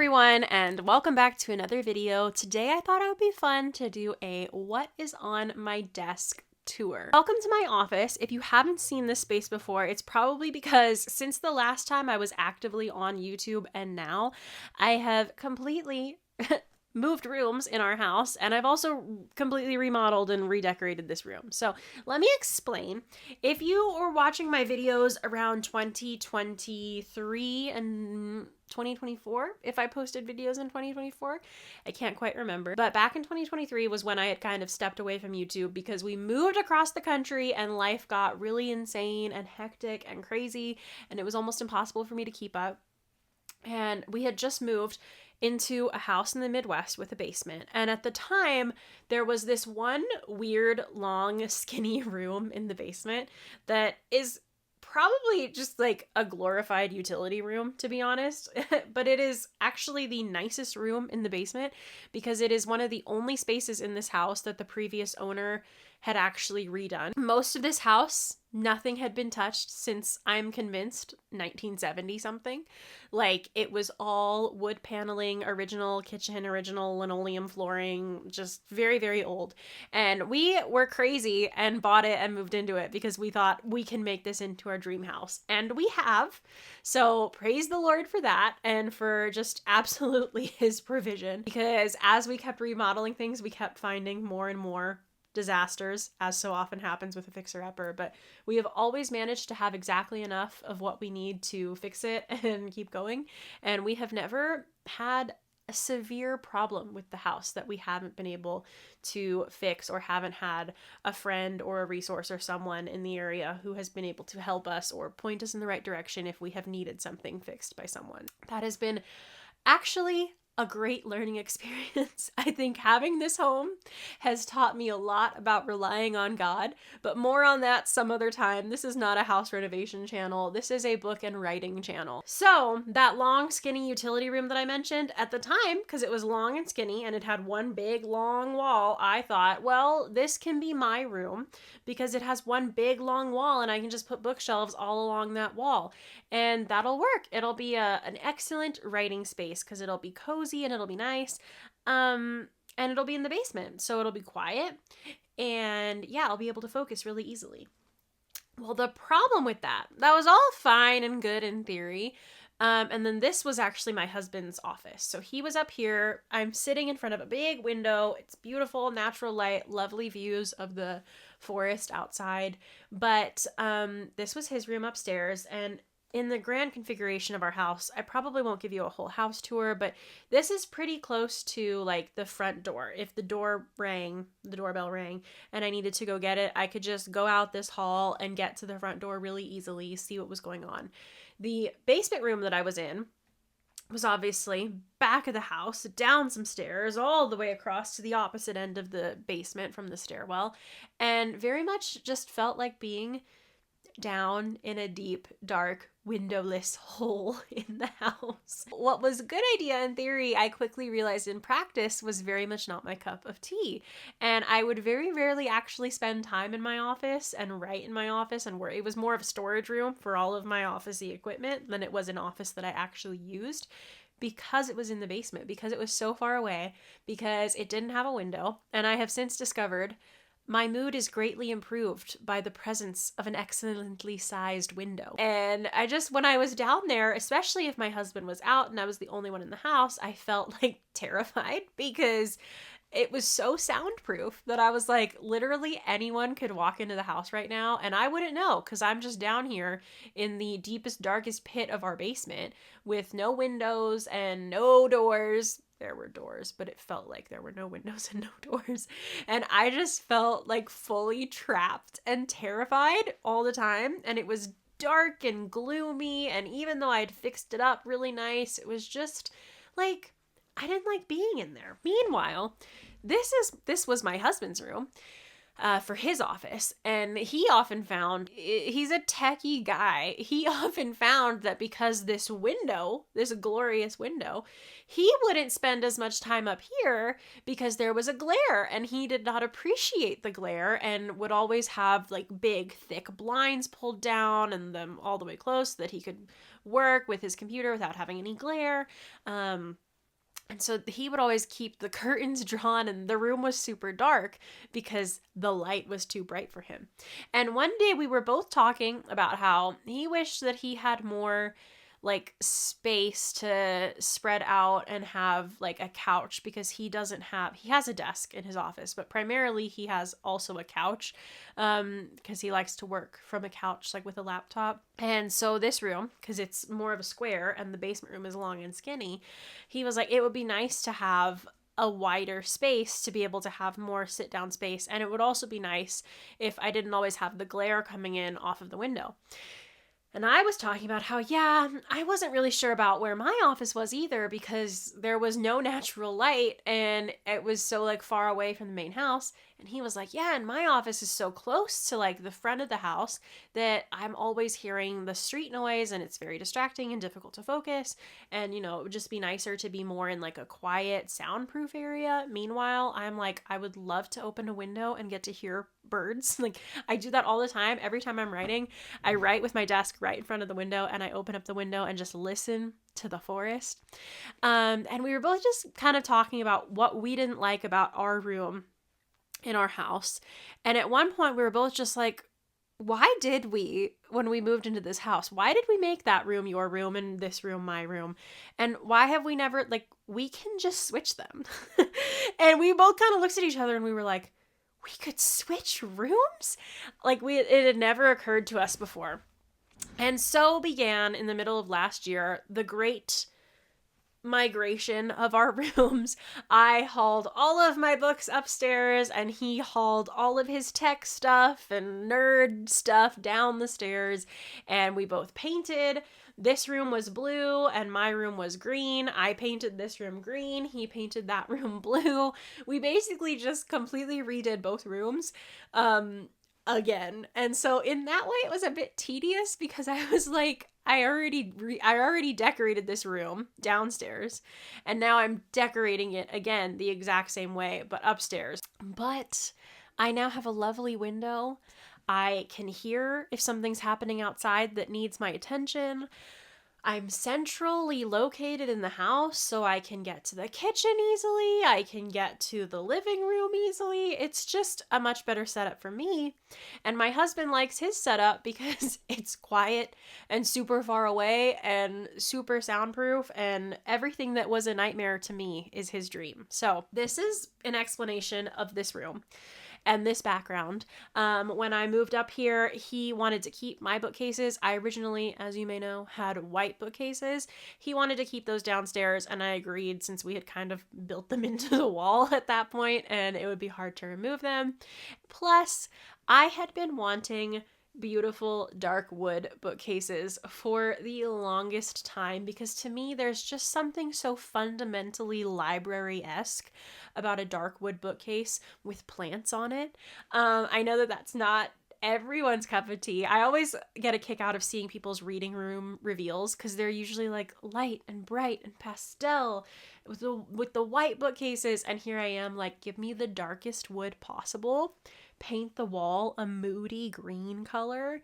everyone, and welcome back to another video. Today I thought it would be fun to do a what is on my desk tour. Welcome to my office. If you haven't seen this space before, it's probably because since the last time I was actively on YouTube and now I have completely moved rooms in our house, and I've also completely remodeled and redecorated this room. So let me explain. If you were watching my videos around 2023 and 2024, if I posted videos in 2024, I can't quite remember. But back in 2023 was when I had kind of stepped away from YouTube because we moved across the country and life got really insane and hectic and crazy, and it was almost impossible for me to keep up. And we had just moved into a house in the Midwest with a basement. And at the time, there was this one weird, long, skinny room in the basement that is probably just like a glorified utility room, to be honest. But it is actually the nicest room in the basement because it is one of the only spaces in this house that the previous owner had actually redone. Most of this house, nothing had been touched since, I'm convinced, 1970 something. Like, it was all wood paneling, original kitchen, original linoleum flooring, just very, very old. And we were crazy and bought it and moved into it because we thought we can make this into our dream house. And we have. So praise the Lord for that and for just absolutely his provision. Because as we kept remodeling things, we kept finding more and more disasters, as so often happens with a fixer-upper, but we have always managed to have exactly enough of what we need to fix it and keep going, and we have never had a severe problem with the house that we haven't been able to fix or haven't had a friend or a resource or someone in the area who has been able to help us or point us in the right direction if we have needed something fixed by someone. That has been actually a great learning experience. I think having this home has taught me a lot about relying on God, but more on that some other time. This is not a house renovation channel. This is a book and writing channel. So that long, skinny utility room that I mentioned at the time, because it was long and skinny and it had one big, long wall, I thought, well, this can be my room because it has one big, long wall and I can just put bookshelves all along that wall. And that'll work. It'll be an excellent writing space because it'll be cozy and it'll be nice. And it'll be in the basement, so it'll be quiet. And yeah, I'll be able to focus really easily. Well, the problem with that was all fine and good in theory. And then this was actually my husband's office. So he was up here. I'm sitting in front of a big window. It's beautiful, natural light, lovely views of the forest outside. But this was his room upstairs. And in the grand configuration of our house, I probably won't give you a whole house tour, but this is pretty close to like the front door. If the doorbell rang, and I needed to go get it, I could just go out this hall and get to the front door really easily, see what was going on. The basement room that I was in was obviously back of the house, down some stairs, all the way across to the opposite end of the basement from the stairwell, and very much just felt like being down in a deep, dark, windowless hole in the house. What was a good idea in theory, I quickly realized in practice was very much not my cup of tea. And I would very rarely actually spend time in my office and write in my office and work. It was more of a storage room for all of my office-y equipment than it was an office that I actually used, because it was in the basement, because it was so far away, because it didn't have a window. And I have since discovered my mood is greatly improved by the presence of an excellently sized window. And when I was down there, especially if my husband was out and I was the only one in the house, I felt like terrified because it was so soundproof that I was like, literally anyone could walk into the house right now and I wouldn't know because I'm just down here in the deepest, darkest pit of our basement with no windows and no doors. There were doors, but it felt like there were no windows and no doors. And I just felt like fully trapped and terrified all the time. And it was dark and gloomy. And even though I'd fixed it up really nice, it was just like, I didn't like being in there. Meanwhile, this was my husband's room. For his office, and he often found, he's a techie guy, he often found that because this glorious window, he wouldn't spend as much time up here because there was a glare, and he did not appreciate the glare and would always have like big, thick blinds pulled down and them all the way close so that he could work with his computer without having any glare. And so he would always keep the curtains drawn and the room was super dark because the light was too bright for him. And one day we were both talking about how he wished that he had more like space to spread out and have like a couch, because he has a desk in his office, but primarily he has also a couch because he likes to work from a couch, like with a laptop. And so this room, because it's more of a square and the basement room is long and skinny, he was like, it would be nice to have a wider space to be able to have more sit down space. And it would also be nice if I didn't always have the glare coming in off of the window. And I was talking about how, yeah, I wasn't really sure about where my office was either, because there was no natural light and it was so like far away from the main house. And he was like, yeah, and my office is so close to like the front of the house that I'm always hearing the street noise and it's very distracting and difficult to focus. And, you know, it would just be nicer to be more in like a quiet, soundproof area. Meanwhile, I'm like, I would love to open a window and get to hear birds. Like, I do that all the time. Every time I'm writing, I write with my desk right in front of the window and I open up the window and just listen to the forest. And we were both just kind of talking about what we didn't like about our room in our house. And at one point we were both just like, why did we, when we moved into this house, why did we make that room your room and this room my room? And why have we never, like, we can just switch them. And we both kind of looked at each other and we were like, we could switch rooms? Like, it had never occurred to us before. And so began, in the middle of last year, the great migration of our rooms. I hauled all of my books upstairs and he hauled all of his tech stuff and nerd stuff down the stairs, and we both painted. This room was blue and my room was green. I painted this room green. He painted that room blue. We basically just completely redid both rooms again. And so in that way it was a bit tedious, because I was like, I already decorated this room downstairs and now I'm decorating it again the exact same way but upstairs. But I now have a lovely window. I can hear if something's happening outside that needs my attention. I'm centrally located in the house, so I can get to the kitchen easily. I can get to the living room easily. It's just a much better setup for me. And my husband likes his setup because it's quiet and super far away and super soundproof, and everything that was a nightmare to me is his dream. So this is an explanation of this room and this background. When I moved up here, he wanted to keep my bookcases. I originally, as you may know, had white bookcases. He wanted to keep those downstairs, and I agreed, since we had kind of built them into the wall at that point and it would be hard to remove them. Plus, I had been wanting beautiful dark wood bookcases for the longest time, because to me there's just something so fundamentally library-esque about a dark wood bookcase with plants on it. I know that that's not everyone's cup of tea. I always get a kick out of seeing people's reading room reveals, because they're usually like light and bright and pastel with the white bookcases, and here I am like, give me the darkest wood possible, paint the wall a moody green color,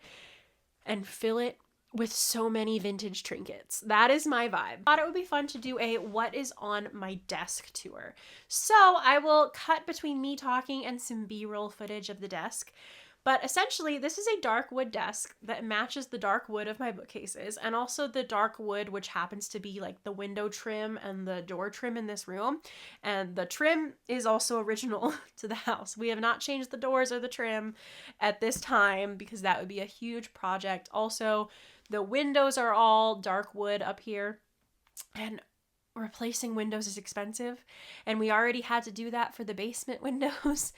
and fill it with so many vintage trinkets. That is my vibe. I thought it would be fun to do a what is on my desk tour. So I will cut between me talking and some B-roll footage of the desk. But essentially, this is a dark wood desk that matches the dark wood of my bookcases, and also the dark wood, which happens to be like the window trim and the door trim in this room. And the trim is also original to the house. We have not changed the doors or the trim at this time, because that would be a huge project. Also, the windows are all dark wood up here, and replacing windows is expensive, and we already had to do that for the basement windows,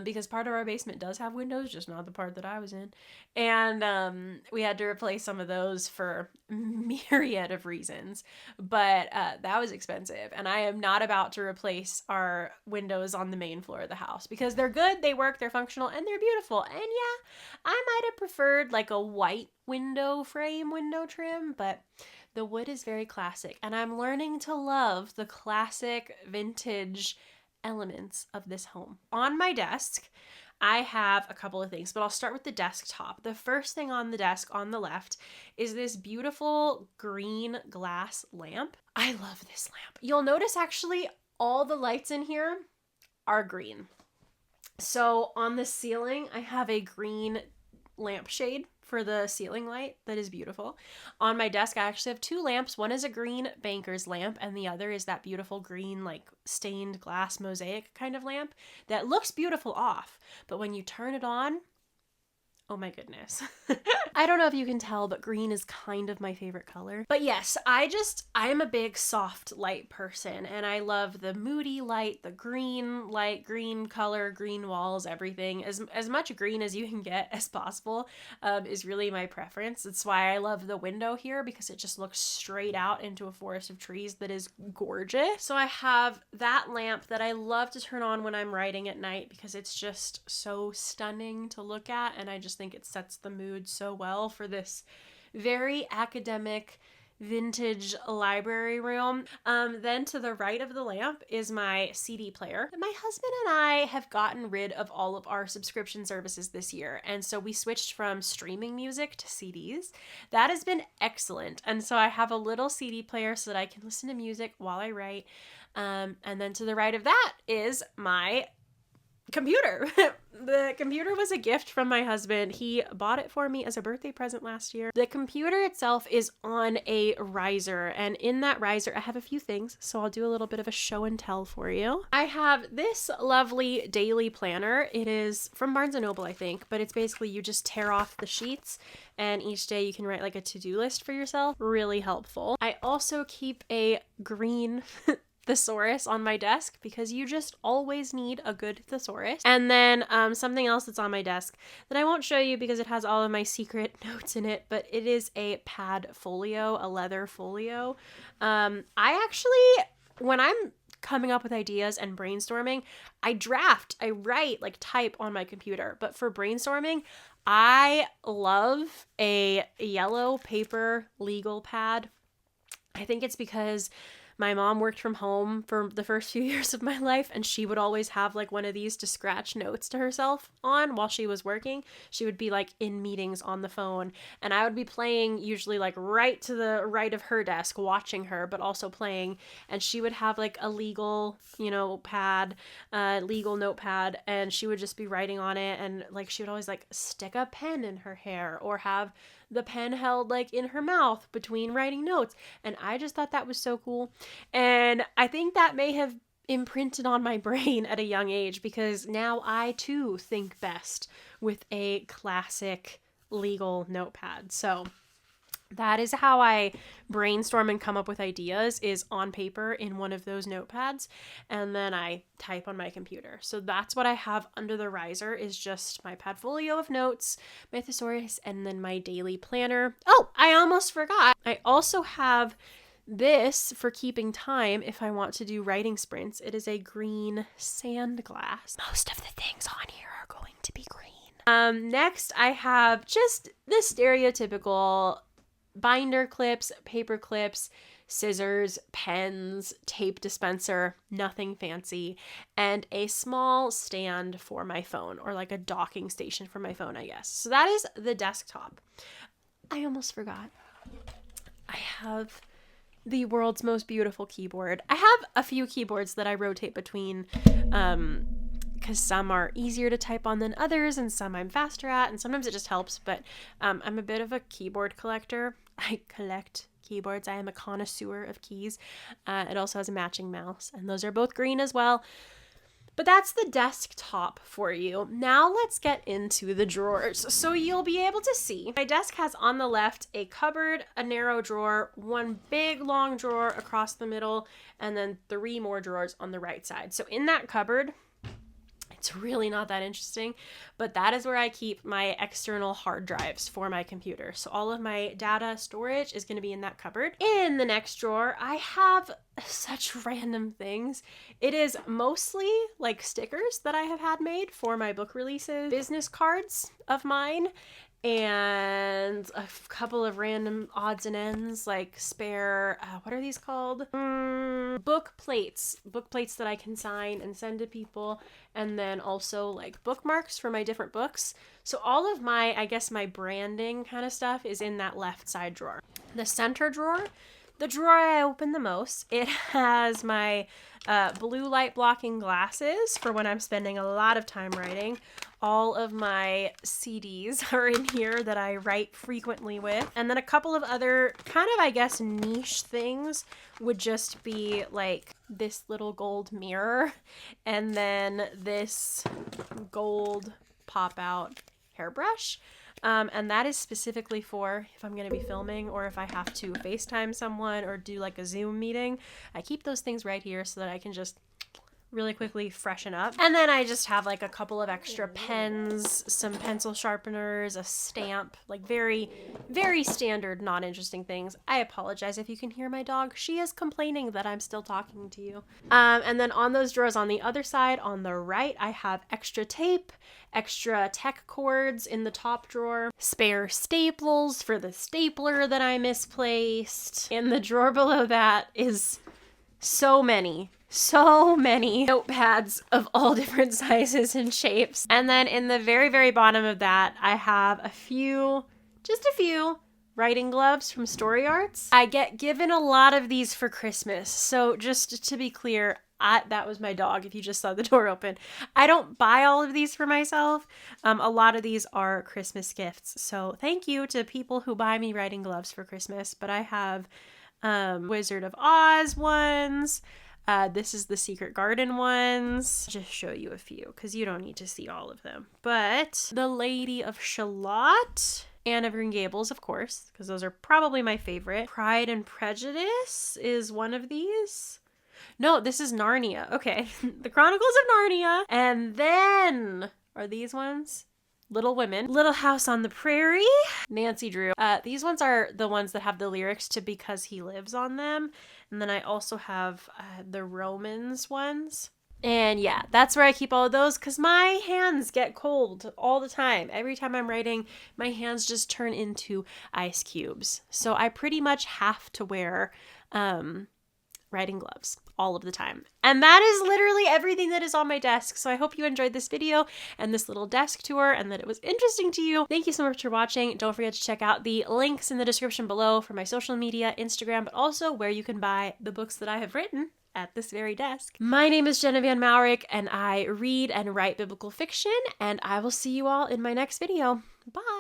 because part of our basement does have windows, just not the part that I was in, and we had to replace some of those for myriad of reasons, but that was expensive, and I am not about to replace our windows on the main floor of the house, because they're good, they work, they're functional, and they're beautiful. And yeah, I might have preferred like a white window frame window trim, but the wood is very classic, and I'm learning to love the classic vintage elements of this home. On my desk, I have a couple of things, but I'll start with the desktop. The first thing on the desk on the left is this beautiful green glass lamp. I love this lamp. You'll notice actually all the lights in here are green. So on the ceiling, I have a green lampshade for the ceiling light that is beautiful. On my desk, I actually have two lamps. One is a green banker's lamp, and the other is that beautiful green, like stained glass mosaic kind of lamp that looks beautiful off. But when you turn it on, oh my goodness. I don't know if you can tell, but green is kind of my favorite color. But yes, I'm a big soft light person, and I love the moody light, the green light, green color, green walls, everything. As much green as you can get as possible is really my preference. It's why I love the window here, because it just looks straight out into a forest of trees that is gorgeous. So I have that lamp that I love to turn on when I'm writing at night because it's just so stunning to look at, and I just think it sets the mood so well for this very academic vintage library room. Then to the right of the lamp is my CD player. My husband and I have gotten rid of all of our subscription services this year, and so we switched from streaming music to CDs. That has been excellent, and so I have a little CD player so that I can listen to music while I write. And then to the right of that is my computer. The computer was a gift from my husband. He bought it for me as a birthday present last year. The computer itself is on a riser, and in that riser I have a few things, so I'll do a little bit of a show and tell for you. I have this lovely daily planner. It is from Barnes & Noble, I think, but it's basically you just tear off the sheets and each day you can write like a to-do list for yourself. Really helpful. I also keep a green thesaurus on my desk because you just always need a good thesaurus. And then something else that's on my desk that I won't show you because it has all of my secret notes in it, but it is a pad folio, a leather folio. I actually, when I'm coming up with ideas and brainstorming, I write, like type on my computer. But for brainstorming, I love a yellow paper legal pad. I think it's because my mom worked from home for the first few years of my life, and she would always have like one of these to scratch notes to herself on while she was working. She would be like in meetings on the phone, and I would be playing usually like right to the right of her desk, watching her, but also playing. And she would have like a legal, legal notepad, and she would just be writing on it. And like she would always like stick a pen in her hair or have the pen held like in her mouth between writing notes. And I just thought that was so cool. And I think that may have imprinted on my brain at a young age because now I too think best with a classic legal notepad. So that is how I brainstorm and come up with ideas, is on paper in one of those notepads, and then I type on my computer. So that's what I have under the riser, is just my padfolio of notes, my thesaurus, and then my daily planner. Oh, I almost forgot. I also have this for keeping time if I want to do writing sprints. It is a green sand glass. Most of the things on here are going to be green. Next, I have just the stereotypical binder clips, paper clips, scissors, pens, tape dispenser, nothing fancy, and a small stand for my phone, or like a docking station for my phone, I guess. So that is the desktop. I almost forgot. I have the world's most beautiful keyboard. I have a few keyboards that I rotate between, because some are easier to type on than others, and some I'm faster at, and sometimes it just helps, but I'm a bit of a keyboard collector. I collect keyboards. I am a connoisseur of keys. It also has a matching mouse, and those are both green as well. But that's the desktop for you. Now let's get into the drawers. So you'll be able to see my desk has on the left a cupboard, a narrow drawer, one big long drawer across the middle, and then 3 more drawers on the right side. So in that cupboard, it's really not that interesting, but that is where I keep my external hard drives for my computer. So all of my data storage is going to be in that cupboard. In the next drawer, I have such random things. It is mostly like stickers that I have had made for my book releases, business cards of mine, and a couple of random odds and ends, like spare, what are these called? Book plates that I can sign and send to people, and then also like bookmarks for my different books. So all of my, I guess my branding kind of stuff is in that left side drawer. The center drawer, the drawer I open the most, it has my blue light blocking glasses for when I'm spending a lot of time writing. All of my CDs are in here that I write frequently with. And then a couple of other kind of, I guess, niche things would just be like this little gold mirror and then this gold pop-out hairbrush. And that is specifically for if I'm going to be filming or if I have to FaceTime someone or do like a Zoom meeting. I keep those things right here so that I can just really quickly freshen up. And then I just have like a couple of extra pens, some pencil sharpeners, a stamp, like very, very standard, not interesting things. I apologize if you can hear my dog. She is complaining that I'm still talking to you. And then on those drawers on the other side, on the right, I have extra tape, extra tech cords in the top drawer, spare staples for the stapler that I misplaced. In the drawer below that is so many notepads of all different sizes and shapes. And then in the very, very bottom of that, I have just a few writing gloves from Story Arts. I get given a lot of these for Christmas. So just to be clear, that was my dog if you just saw the door open. I don't buy all of these for myself. A lot of these are Christmas gifts. So thank you to people who buy me writing gloves for Christmas. But I have Wizard of Oz ones. This is the Secret Garden ones. I'll just show you a few because you don't need to see all of them. But the Lady of Shalott, Anne of Green Gables, of course, because those are probably my favorite. Pride and Prejudice is one of these. No, this is Narnia. Okay, the Chronicles of Narnia. And then are these ones? Little Women, Little House on the Prairie, Nancy Drew. These ones are the ones that have the lyrics to Because He Lives on them. And then I also have the Romans ones. And yeah, that's where I keep all of those because my hands get cold all the time. Every time I'm writing, my hands just turn into ice cubes. So I pretty much have to wear writing gloves all of the time. And that is literally everything that is on my desk. So I hope you enjoyed this video and this little desk tour and that it was interesting to you. Thank you so much for watching. Don't forget to check out the links in the description below for my social media, Instagram, but also where you can buy the books that I have written at this very desk. My name is Jenna Van Mourik and I read and write biblical fiction, and I will see you all in my next video. Bye!